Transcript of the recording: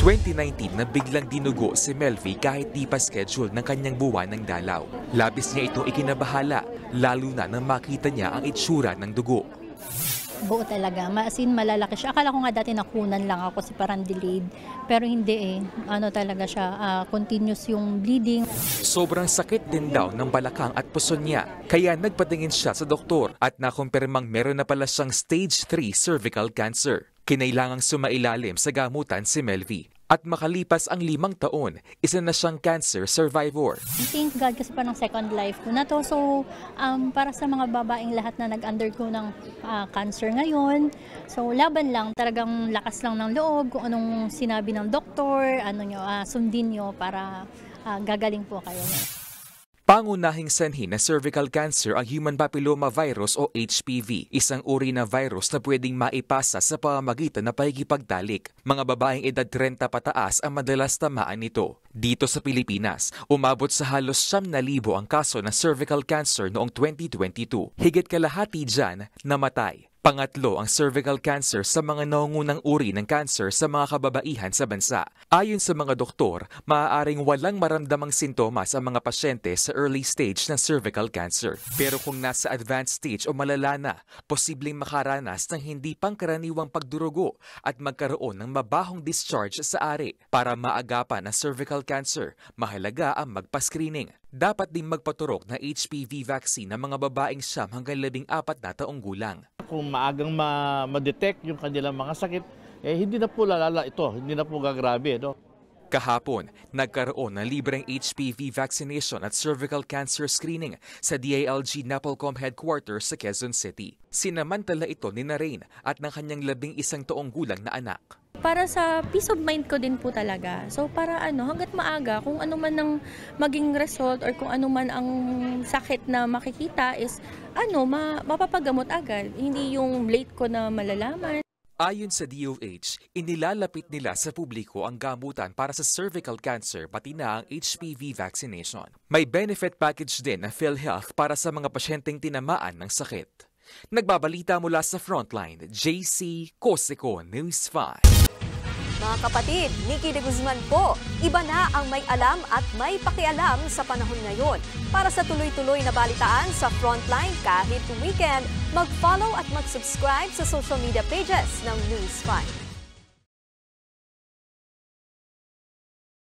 2019 na biglang dinugo si Melvi kahit di pa schedule ng kanyang buwan ng dalaw. Labis niya ito ikinabahala, lalo na nang makita niya ang itsura ng dugo. Buo talaga, malalaki siya. Akala ko nga dati nakunan lang ako, parang delayed. Pero hindi ano talaga siya, continuous yung bleeding. Sobrang sakit din daw ng balakang at puson niya. Kaya nagpatingin siya sa doktor at nakumpirmang meron na pala siyang stage 3 cervical cancer. Kinailangang sumailalim sa gamutan si Melvi. At makalipas ang 5 taon, isa na siyang cancer survivor. Thank God kasi parang second life ko na to. So, para sa mga babaeng lahat na nag-undergo ng cancer ngayon, so laban lang, talagang lakas lang ng loob, kung anong sinabi ng doktor, sundin nyo para gagaling po kayo. Pangunahing sanhi na cervical cancer ang human papilloma virus o HPV, isang uri na virus na pwedeng maipasa sa pamamagitan ng pakikipagtalik. Mga babaeng edad 30 pataas ang madalas tamaan nito. Dito sa Pilipinas, umabot sa halos 9,000 ang kaso ng cervical cancer noong 2022. Higit kalahati dyan namatay. Pangatlo ang cervical cancer sa mga nangungunang uri ng cancer sa mga kababaihan sa bansa. Ayon sa mga doktor, maaaring walang maramdamang sintomas ang mga pasyente sa early stage ng cervical cancer. Pero kung nasa advanced stage o malala na, posibleng makaranas ng hindi pangkaraniwang pagdurugo at magkaroon ng mabahong discharge sa ari. Para maagapan ang cervical cancer, mahalaga ang magpa-screening. Dapat ding magpaturok na HPV vaccine ng mga babaeng 9 hanggang 14 na taong gulang. Kung maagang ma-detect yung kanilang mga sakit, hindi na po lalala ito, hindi na po gagrabe. No? Kahapon, nagkaroon ng libreng HPV vaccination at cervical cancer screening sa DILG NAPOLCOM headquarters sa Quezon City. Sinamantala ito ni Narain at ng kanyang 11 taong gulang na anak. Para sa peace of mind ko din po talaga. So para hanggat maaga, kung ano man ang maging result or kung ano man ang sakit na makikita is mapapagamot agad. Hindi yung late ko na malalaman. Ayon sa DOH, inilalapit nila sa publiko ang gamutan para sa cervical cancer pati na ang HPV vaccination. May benefit package din ng PhilHealth para sa mga pasyenteng tinamaan ng sakit. Nagbabalita mula sa Frontline, JC Cosico, News 5. Mga kapatid, Nikki de Guzman po, iba na ang may alam at may pakialam sa panahon ngayon. Para sa tuloy-tuloy na balitaan sa Frontline kahit weekend, mag-follow at mag-subscribe sa social media pages ng News 5.